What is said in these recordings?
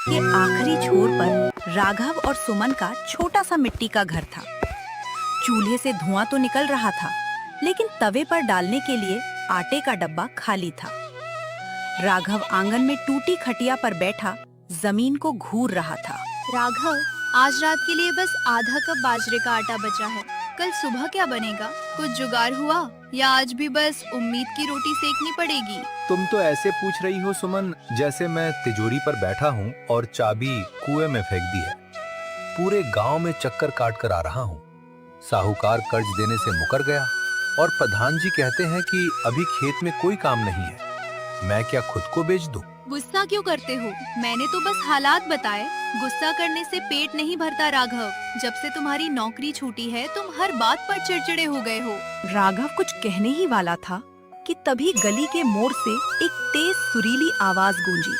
के आखिरी छोर पर राघव और सुमन का छोटा सा मिट्टी का घर था। चूल्हे से धुआं तो निकल रहा था, लेकिन तवे पर डालने के लिए आटे का डब्बा खाली था। राघव आंगन में टूटी खटिया पर बैठा जमीन को घूर रहा था। राघव, आज रात के लिए बस आधा कप बाजरे का आटा बचा है। कल सुबह क्या बनेगा? कुछ जुगाड़ हुआ या आज भी बस उम्मीद की रोटी सेकनी पड़ेगी? तुम तो ऐसे पूछ रही हो सुमन, जैसे मैं तिजोरी पर बैठा हूँ और चाबी कुएं में फेंक दी है। पूरे गांव में चक्कर काट कर आ रहा हूँ। साहूकार कर्ज देने से मुकर गया और प्रधान जी कहते हैं कि अभी खेत में कोई काम नहीं है। मैं क्या खुद को बेच दूं? गुस्सा क्यों करते हो? मैंने तो बस हालात बताए। गुस्सा करने से पेट नहीं भरता राघव। जब से तुम्हारी नौकरी छूटी है तुम हर बात पर चिड़चिड़े हो गए हो। राघव कुछ कहने ही वाला था कि तभी गली के मोड़ से एक तेज सुरीली आवाज गूंजी।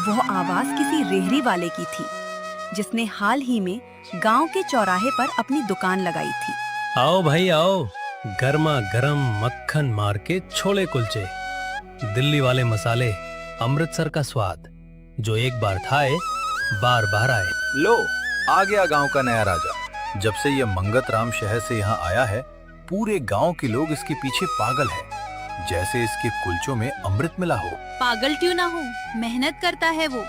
वह आवाज किसी रेहड़ी वाले की थी, जिसने हाल ही में गांव के चौराहे पर अपनी दुकान लगाई थी। आओ भाई आओ, गर्मा गर्म मक्खन मार के छोले कुलचे, दिल्ली वाले मसाले, अमृतसर का स्वाद, जो एक बार खाए बार बार आए। लो, आ गया गांव का नया राजा। जब से ये मंगत राम शहर से यहाँ आया है, पूरे गांव के लोग इसके पीछे पागल हैं, जैसे इसके कुलचों में अमृत मिला हो। पागल क्यों ना हो, मेहनत करता है वो।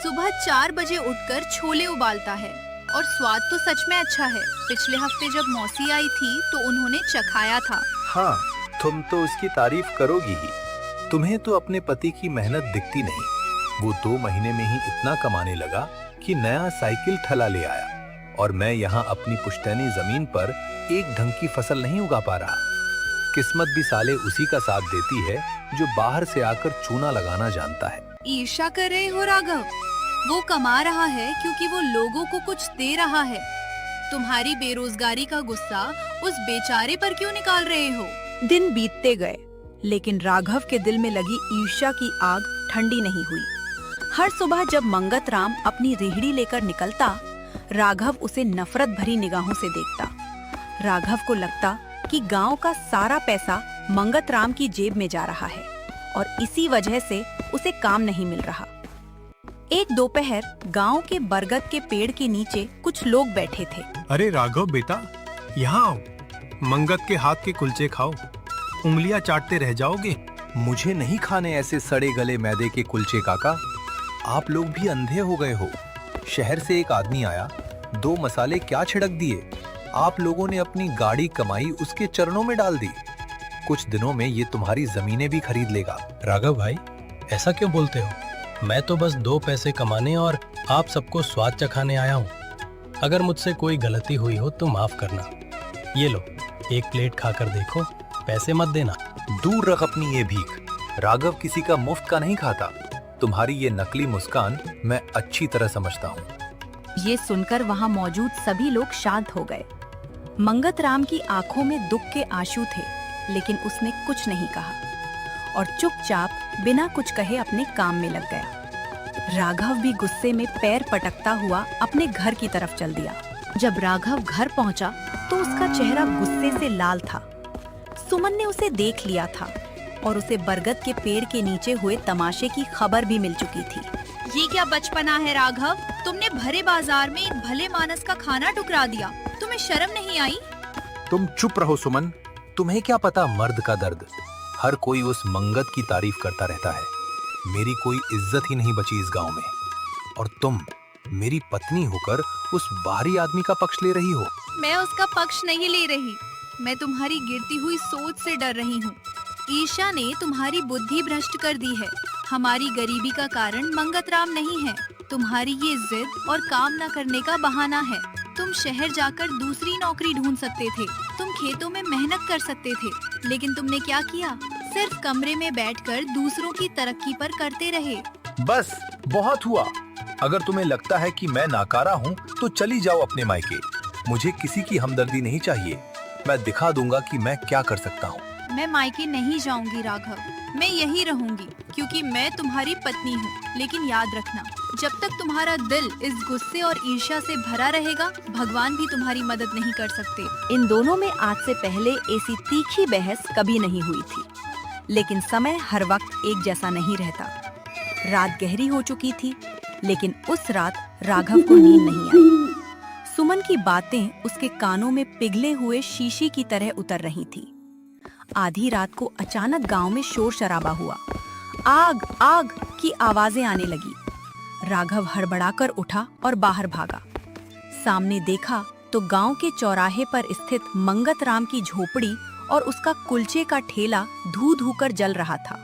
सुबह 4 बजे उठकर छोले उबालता है और स्वाद तो सच में अच्छा है। पिछले हफ्ते जब मौसी आई थी तो उन्होंने चखाया था। हाँ, तुम तो उसकी तारीफ करोगी ही। तुम्हें तो अपने पति की मेहनत दिखती नहीं। वो 2 महीने में ही इतना कमाने लगा कि नया साइकिल ठला ले आया, और मैं यहाँ अपनी पुश्तैनी जमीन पर एक ढंग की फसल नहीं उगा पा रहा। किस्मत भी साले उसी का साथ देती है जो बाहर से आकर चूना लगाना जानता है। ईर्ष्या कर रहे हो राघव? वो कमा रहा है क्योंकि वो लोगों को कुछ दे रहा है। तुम्हारी बेरोजगारी का गुस्सा उस बेचारे पर क्यों निकाल रहे हो? दिन बीतते गए, लेकिन राघव के दिल में लगी ईर्ष्या की आग ठंडी नहीं हुई। हर सुबह जब मंगत राम अपनी रेहड़ी लेकर निकलता, राघव उसे नफरत भरी निगाहों से देखता। राघव को लगता कि गांव का सारा पैसा मंगत राम की जेब में जा रहा है और इसी वजह से उसे काम नहीं मिल रहा। एक दोपहर गांव के बरगद के पेड़ के नीचे कुछ लोग बैठे थे। अरे राघव बेटा, यहाँ आओ, मंगत के हाथ के कुलचे खाओ, उंगलियां चाटते रह जाओगे। मुझे नहीं खाने ऐसे सड़े गले मैदे के कुलचे काका। आप लोग भी अंधे हो गए हो। शहर से एक आदमी आया, 2 मसाले क्या छिड़क दिए। आप लोगों ने अपनी गाड़ी कमाई उसके चरणों में डाल दी। कुछ दिनों में ये तुम्हारी जमीनें भी खरीद लेगा। राघव भाई, ऐसा क्यों बोलते हो? मैं तो बस 2 पैसे कमाने और आप सबको स्वाद चखाने आया हूँ। अगर मुझसे कोई गलती हुई हो तो माफ करना। ये लो, एक प्लेट खाकर देखो, पैसे मत देना। दूर रख अपनी ये भीख। राघव किसी का मुफ्त का नहीं खाता। तुम्हारी ये नकली मुस्कान मैं अच्छी तरह समझता हूँ। ये सुनकर वहाँ मौजूद सभी लोग शांत हो गए। मंगत राम की आंखों में दुख के आंसू थे, लेकिन उसने कुछ नहीं कहा और चुपचाप बिना कुछ कहे अपने काम में लग गया। राघव भी गुस्से में पैर पटकता हुआ अपने घर की तरफ चल दिया। जब राघव घर पहुंचा तो उसका चेहरा गुस्से से लाल था। सुमन ने उसे देख लिया था और उसे बरगद के पेड़ के नीचे हुए तमाशे की खबर भी मिल चुकी थी। ये क्या बचपना है राघव? तुमने भरे बाजार में एक भले मानस का खाना टुकरा दिया। तुम्हें शर्म नहीं आई? तुम चुप रहो सुमन। तुम्हें क्या पता मर्द का दर्द। हर कोई उस मंगत की तारीफ करता रहता है। मेरी कोई इज्जत ही नहीं बची इस गांव में, और तुम मेरी पत्नी होकर उस बाहरी आदमी का पक्ष ले रही हो। मैं उसका पक्ष नहीं ले रही। मैं तुम्हारी गिरती हुई सोच से डर रही हूँ। ईर्ष्या ने तुम्हारी बुद्धि भ्रष्ट कर दी है। हमारी गरीबी का कारण मंगत राम नहीं है। तुम्हारी ये जिद और काम न करने का बहाना है। तुम शहर जाकर दूसरी नौकरी ढूंढ सकते थे। तुम खेतों में मेहनत कर सकते थे, लेकिन तुमने क्या किया? सिर्फ कमरे में बैठकर दूसरों की तरक्की पर करते रहे। बस बहुत हुआ। अगर तुम्हें लगता है कि मैं नाकारा हूँ तो चली जाओ अपने मायके। मुझे किसी की हमदर्दी नहीं चाहिए। मैं दिखा दूंगा कि मैं क्या कर सकता हूँ। मैं मायके नहीं जाऊंगी राघव, मैं यहीं रहूंगी क्योंकि मैं तुम्हारी पत्नी हूँ। लेकिन याद रखना, जब तक तुम्हारा दिल इस गुस्से और ईर्ष्या से भरा रहेगा, भगवान भी तुम्हारी मदद नहीं कर सकते। इन दोनों में आज से पहले ऐसी तीखी बहस कभी नहीं हुई थी, लेकिन समय हर वक्त एक जैसा नहीं रहता। रात गहरी हो चुकी थी। लेकिन उस रात राघव को नींद नहीं आई। सुमन की बातें उसके कानों में पिघले हुए शीशी की तरह उतर रही थी। आधी रात को अचानक गांव में शोर शराबा हुआ। आग आग की आवाजें आने लगी। राघव हड़बड़ाकर उठा और बाहर भागा। सामने देखा तो गांव के चौराहे पर स्थित मंगत राम की झोपड़ी और उसका कुलचे का ठेला धू धू कर जल रहा था।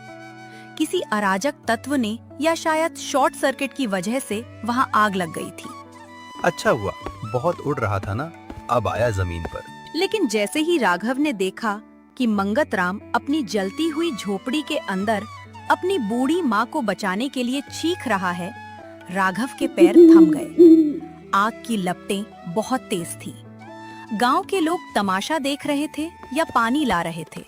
किसी अराजक तत्व ने या शायद शॉर्ट सर्किट की वजह से वहां आग लग गई थी। अच्छा हुआ, बहुत उड़ रहा था ना, अब आया जमीन पर। लेकिन जैसे ही राघव ने देखा कि मंगत राम अपनी जलती हुई झोपड़ी के अंदर अपनी बूढ़ी माँ को बचाने के लिए चीख रहा है, राघव के पैर थम गए। आग की लपटें बहुत तेज थी। गांव के लोग तमाशा देख रहे थे या पानी ला रहे थे,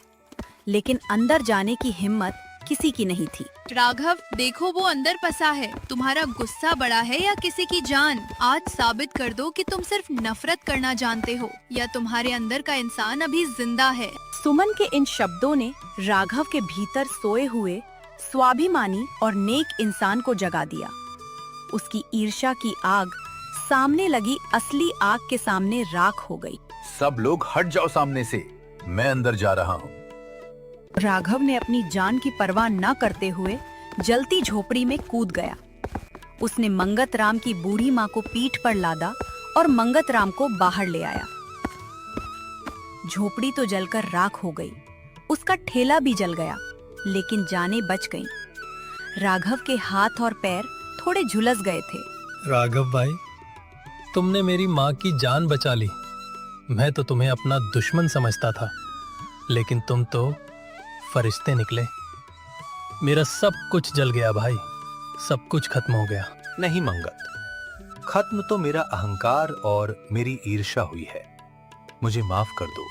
लेकिन अंदर जाने की हिम्मत किसी की नहीं थी। राघव, देखो वो अंदर फंसा है। तुम्हारा गुस्सा बड़ा है या किसी की जान? आज साबित कर दो कि तुम सिर्फ नफरत करना जानते हो या तुम्हारे अंदर का इंसान अभी जिंदा है। सुमन के इन शब्दों ने राघव के भीतर सोए हुए स्वाभिमानी और नेक इंसान को जगा दिया। उसकी ईर्ष्या की आग सामने लगी असली आग के सामने राख हो गई। सब लोग हट जाओ सामने से, मैं अंदर जा रहा हूँ। राघव ने अपनी जान की परवाह न करते हुए जलती झोपड़ी में कूद गया। उसने मंगत राम की बूढ़ी माँ को पीठ पर लादा और मंगत राम को बाहर ले आया। झोपड़ी तो जलकर राख हो गई, उसका ठेला भी जल गया, लेकिन जानें बच गईं। राघव के हाथ और पैर थोड़े झुलस गए थे। राघव भाई, तुमने मेरी माँ की जान बचा ली। मैं तो तुम्हें अपना दुश्मन समझता था, लेकिन तुम तो फरिश्ते निकले। मेरा सब कुछ जल गया भाई, सब कुछ खत्म हो गया। नहीं मंगत, खत्म तो मेरा अहंकार और मेरी ईर्ष्या हुई है। मुझे माफ कर दो।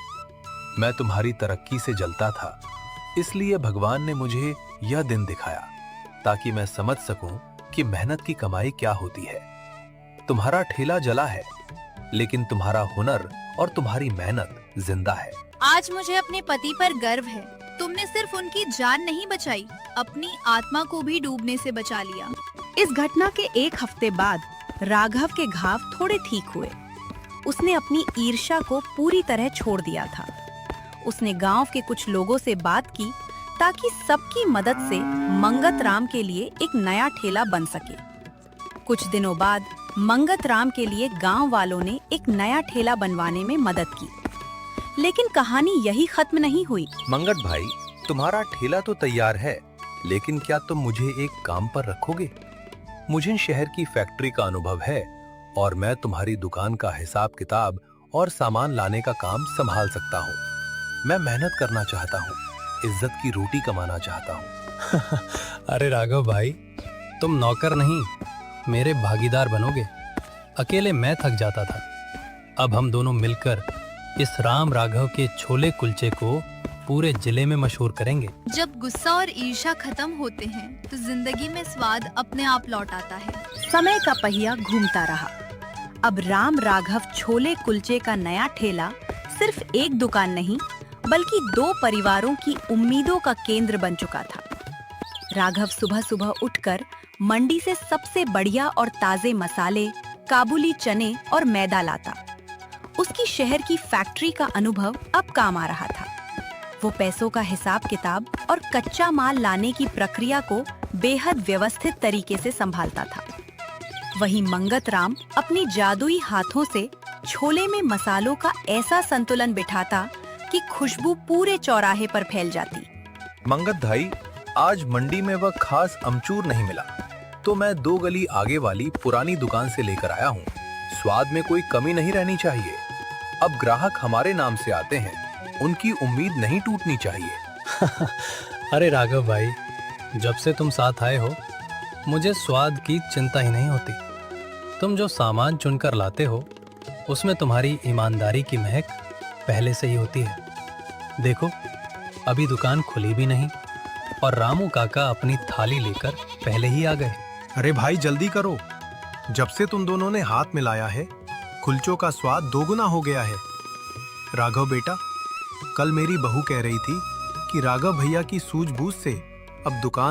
मैं तुम्हारी तरक्की से जलता था, इसलिए भगवान ने मुझे यह दिन दिखाया ताकि मैं समझ सकूं कि मेहनत की कमाई क्या होती है। तुम्हारा ठेला जला है, लेकिन तुम्हारा हुनर और तुम्हारी मेहनत जिंदा है। आज मुझे अपने पति पर गर्व है। तुमने सिर्फ उनकी जान नहीं बचाई, अपनी आत्मा को भी डूबने से बचा लिया। इस घटना के एक हफ्ते बाद राघव के घाव थोड़े ठीक हुए। उसने अपनी ईर्ष्या को पूरी तरह छोड़ दिया था। उसने गांव के कुछ लोगों से बात की ताकि सबकी मदद से मंगत राम के लिए एक नया ठेला बन सके। कुछ दिनों बाद मंगत राम के लिए गांव वालों ने एक नया ठेला बनवाने में मदद की। लेकिन कहानी यही खत्म नहीं हुई। मंगत भाई, तुम्हारा ठेला तो तैयार है, लेकिन क्या तुम मुझे एक काम पर रखोगे? मुझे शहर की फैक्ट्री का अनुभव है और मैं तुम्हारी दुकान का हिसाब किताब और सामान लाने का काम संभाल सकता हूँ। मैं मेहनत करना चाहता हूँ, इज्जत की रोटी कमाना चाहता हूँ। अरे राघव भाई, तुम नौकर नहीं, मेरे भागीदार बनोगे। अकेले मैं थक जाता था। अब हम दोनों मिलकर इस राम राघव के छोले कुलचे को पूरे जिले में मशहूर करेंगे। जब गुस्सा और ईर्ष्या खत्म होते हैं तो जिंदगी में स्वाद अपने आप लौट आता है। समय का पहिया घूमता रहा। अब राम राघव छोले कुलचे का नया ठेला सिर्फ एक दुकान नहीं, बल्कि 2 परिवारों की उम्मीदों का केंद्र बन चुका था। राघव सुबह सुबह उठकर मंडी से सबसे बढ़िया और ताजे मसाले, काबुली चने और मैदा लाता। उसकी शहर की फैक्ट्री का अनुभव अब काम आ रहा था। वो पैसों का हिसाब किताब और कच्चा माल लाने की प्रक्रिया को बेहद व्यवस्थित तरीके से संभालता था। वहीं मंगत राम अपनी जादुई हाथों से छोले में मसालों का ऐसा संतुलन बिठाता कि खुशबू पूरे चौराहे पर फैल जाती। मंगत भाई, आज मंडी में वह खास अमचूर नहीं मिला, तो मैं 2 गली आगे वाली पुरानी दुकान से लेकर आया हूँ। स्वाद में कोई कमी नहीं रहनी चाहिए। अब ग्राहक हमारे नाम से आते हैं, उनकी उम्मीद नहीं टूटनी चाहिए। अरे राघव भाई, जब से तुम साथ आए हो, मुझे स्वाद की चिंता ही नहीं होती। तुम जो सामान चुनकर लाते हो, उसमें तुम्हारी ईमानदारी की महक पहले से ही होती है। देखो, अभी दुकान खुली भी नहीं और रामू काका अपनी थाली लेकर पहले ही आ गए। अरे भाई जल्दी करो, जब से तुम दोनों ने हाथ मिलाया है, कुलचों का स्वाद 2 गुना हो गया है। राघव बेटा, कल मेरी बहू कह रही थी कि राघव भैया की सूझबूझ से अब दुकान